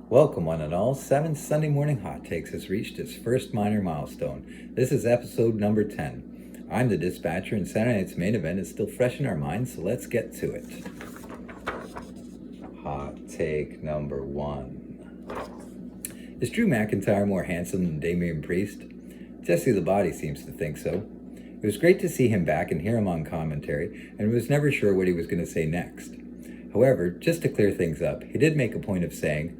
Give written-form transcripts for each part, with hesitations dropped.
Welcome, one and all. 7 Sunday Morning Hot Takes has reached its first minor milestone. This is episode number 10. I'm the dispatcher, and Saturday night's main event is still fresh in our minds, so let's get to it. Hot take number 1. Is Drew McIntyre more handsome than Damian Priest? Jesse the Body seems to think so. It was great to see him back and hear him on commentary, and was never sure what he was going to say next. However, just to clear things up, he did make a point of saying,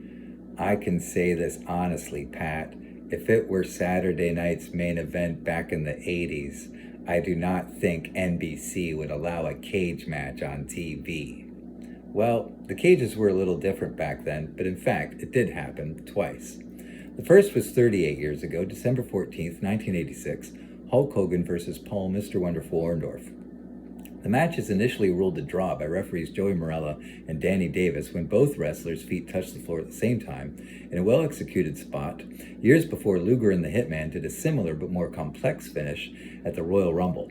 "I can say this honestly, Pat. If it were Saturday night's main event back in the 80s, I do not think NBC would allow a cage match on TV." Well, the cages were a little different back then, but in fact, it did happen twice. The first was 38 years ago, December 14th, 1986, Hulk Hogan versus Paul Mr. Wonderful Orndorff. The match is initially ruled a draw by referees Joey Morella and Danny Davis when both wrestlers' feet touched the floor at the same time in a well-executed spot, years before Luger and the Hitman did a similar but more complex finish at the Royal Rumble.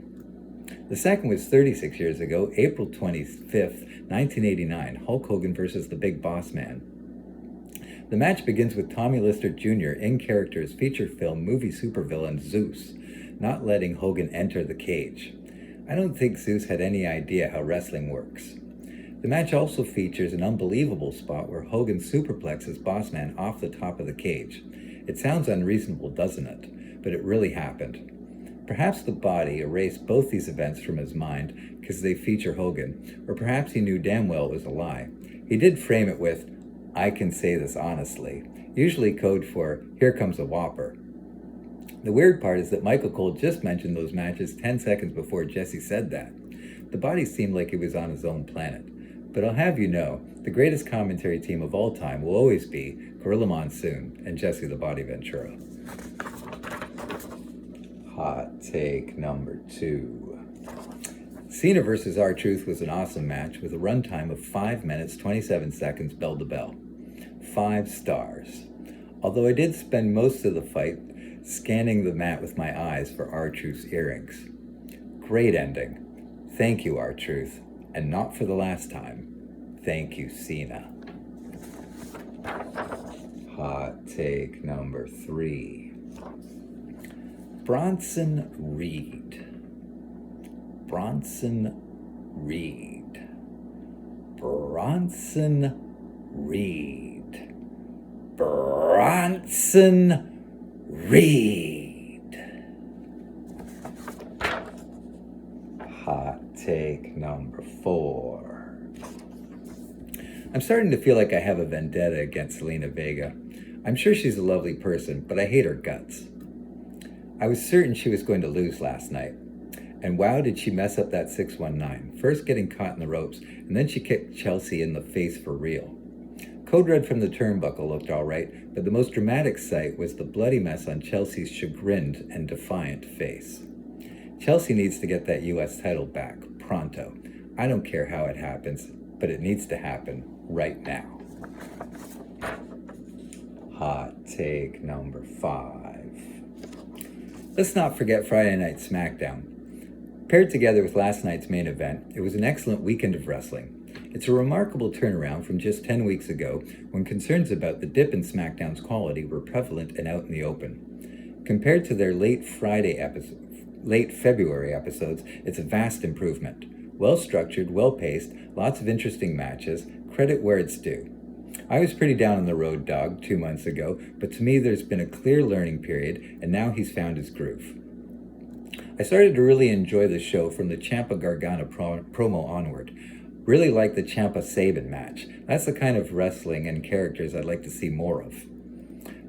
The second was 36 years ago, April 25th, 1989, Hulk Hogan versus the Big Boss Man. The match begins with Tommy Lister Jr. in character as feature film movie supervillain Zeus, not letting Hogan enter the cage. I don't think Zeus had any idea how wrestling works. The match also features an unbelievable spot where Hogan superplexes Bossman off the top of the cage. It sounds unreasonable, doesn't it? But it really happened. Perhaps the Body erased both these events from his mind because they feature Hogan, or perhaps he knew damn well it was a lie. He did frame it with, "I can say this honestly," usually code for, "Here comes a whopper." The weird part is that Michael Cole just mentioned those matches 10 seconds before Jesse said that. The Body seemed like he was on his own planet. But I'll have you know, the greatest commentary team of all time will always be Gorilla Monsoon and Jesse the Body Ventura. Hot take number 2. Cena vs. R-Truth was an awesome match with a runtime of 5 minutes 27 seconds bell to bell. 5 stars. Although I did spend most of the fight scanning the mat with my eyes for R-Truth's earrings. Great ending. Thank you, R-Truth. And not for the last time. Thank you, Cena. Hot take number 3. Bronson Reed. Bronson Reed. Bronson Reed. Bronson Reed. Hot take number 4. I'm starting to feel like I have a vendetta against Zelina Vega. I'm sure she's a lovely person, but I hate her guts. I was certain she was going to lose last night. And wow, did she mess up that 619. First getting caught in the ropes, and then she kicked Chelsea in the face for real. Code Red from the turnbuckle looked alright, but the most dramatic sight was the bloody mess on Chelsea's chagrined and defiant face. Chelsea needs to get that US title back, pronto. I don't care how it happens, but it needs to happen right now. Hot take number 5. Let's not forget Friday Night SmackDown. Paired together with last night's main event, it was an excellent weekend of wrestling. It's a remarkable turnaround from just 10 weeks ago when concerns about the dip in SmackDown's quality were prevalent and out in the open. Compared to their late February episodes, it's a vast improvement. Well-structured, well-paced, lots of interesting matches, credit where it's due. I was pretty down on the road dog 2 months ago, but to me there's been a clear learning period, and now he's found his groove. I started to really enjoy the show from the Ciampa Gargano promo onward. Really like the Ciampa-Sabin match. That's the kind of wrestling and characters I'd like to see more of.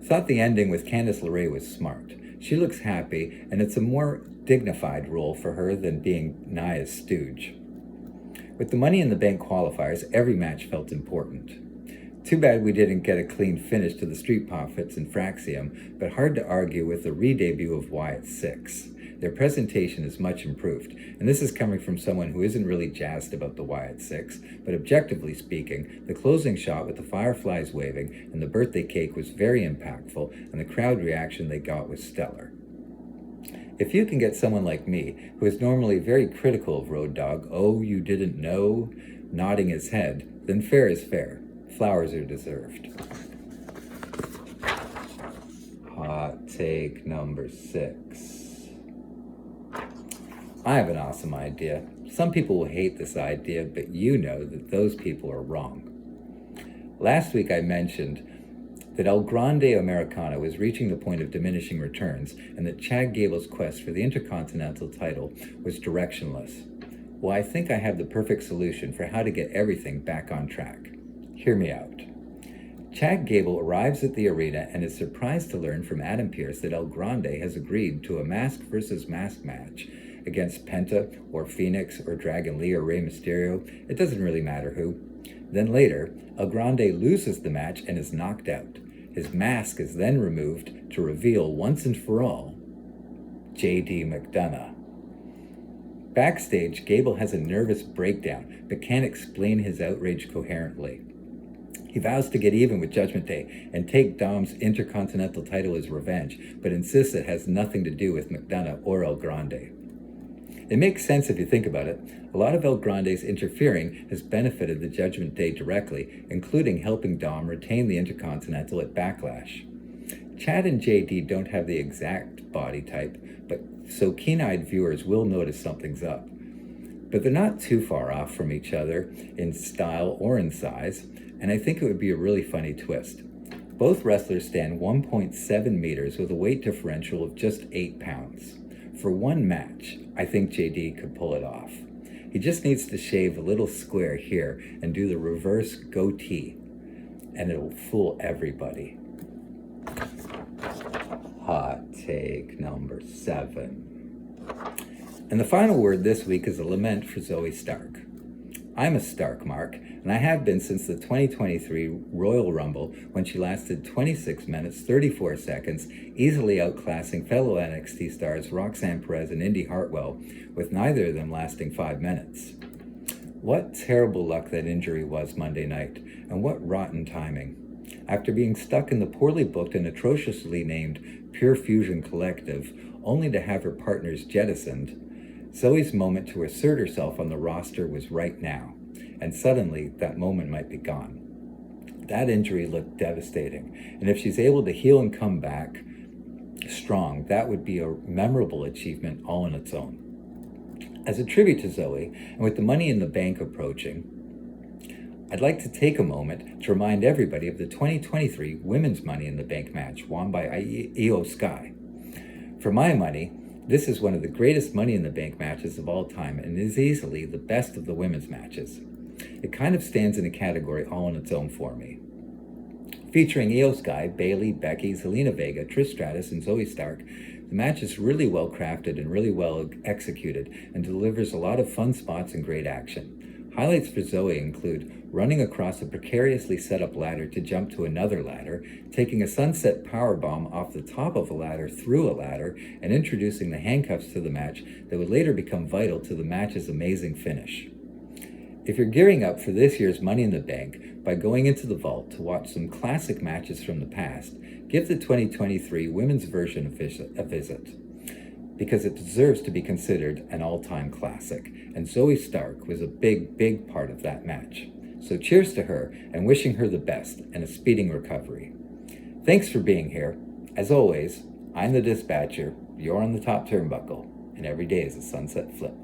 Thought the ending with Candice LeRae was smart. She looks happy, and it's a more dignified role for her than being Nia's stooge. With the Money in the Bank qualifiers, every match felt important. Too bad we didn't get a clean finish to the Street Profits and Fraxium, but hard to argue with the re-debut of Wyatt 6. Their presentation is much improved, and this is coming from someone who isn't really jazzed about the Wyatt 6, but objectively speaking, the closing shot with the fireflies waving and the birthday cake was very impactful, and the crowd reaction they got was stellar. If you can get someone like me, who is normally very critical of Road Dogg, "Oh, you didn't know," nodding his head, then fair is fair. Flowers are deserved. Hot take number 6. I have an awesome idea. Some people will hate this idea, but you know that those people are wrong. Last week I mentioned that El Grande Americano was reaching the point of diminishing returns and that Chad Gable's quest for the Intercontinental title was directionless. Well, I think I have the perfect solution for how to get everything back on track. Hear me out. Chad Gable arrives at the arena and is surprised to learn from Adam Pearce that El Grande has agreed to a mask versus mask match against Penta or Phoenix or Dragon Lee or Rey Mysterio. It doesn't really matter who. Then later, El Grande loses the match and is knocked out. His mask is then removed to reveal once and for all J.D. McDonough. Backstage, Gable has a nervous breakdown but can't explain his outrage coherently. He vows to get even with Judgment Day and take Dom's Intercontinental title as revenge, but insists it has nothing to do with McDonough or El Grande. It makes sense if you think about it. A lot of El Grande's interfering has benefited the Judgment Day directly, including helping Dom retain the Intercontinental at Backlash. Chad and JD don't have the exact body type, but so keen-eyed viewers will notice something's up. But they're not too far off from each other in style or in size, and I think it would be a really funny twist. Both wrestlers stand 1.7 meters with a weight differential of just 8 pounds. For one match, I think JD could pull it off. He just needs to shave a little square here and do the reverse goatee, and it'll fool everybody. Hot take number 7. And the final word this week is a lament for Zoey Stark. I'm a Stark mark, and I have been since the 2023 Royal Rumble when she lasted 26 minutes, 34 seconds, easily outclassing fellow NXT stars Roxanne Perez and Indy Hartwell, with neither of them lasting 5 minutes. What terrible luck that injury was Monday night, and what rotten timing. After being stuck in the poorly booked and atrociously named Pure Fusion Collective, only to have her partners jettisoned, Zoey's moment to assert herself on the roster was right now, and suddenly that moment might be gone. That injury looked devastating, and if she's able to heal and come back strong, that would be a memorable achievement all on its own. As a tribute to Zoey, and with the Money in the Bank approaching, I'd like to take a moment to remind everybody of the 2023 Women's Money in the Bank match won by Io Sky. For my money, this is one of the greatest Money in the Bank matches of all time and is easily the best of the women's matches. It kind of stands in a category all on its own for me. Featuring Io Sky, Bayley, Becky, Zelina Vega, Trish Stratus, and Zoey Stark, the match is really well crafted and really well executed and delivers a lot of fun spots and great action. Highlights for Zoey include running across a precariously set up ladder to jump to another ladder, taking a sunset powerbomb off the top of a ladder through a ladder, and introducing the handcuffs to the match that would later become vital to the match's amazing finish. If you're gearing up for this year's Money in the Bank by going into the vault to watch some classic matches from the past, give the 2023 women's version a visit, because it deserves to be considered an all-time classic, and Zoey Stark was a big part of that match. So cheers to her, and wishing her the best and a speeding recovery. Thanks for being here. As always, I'm the Dispatcher, you're on the top turnbuckle, and every day is a sunset flip.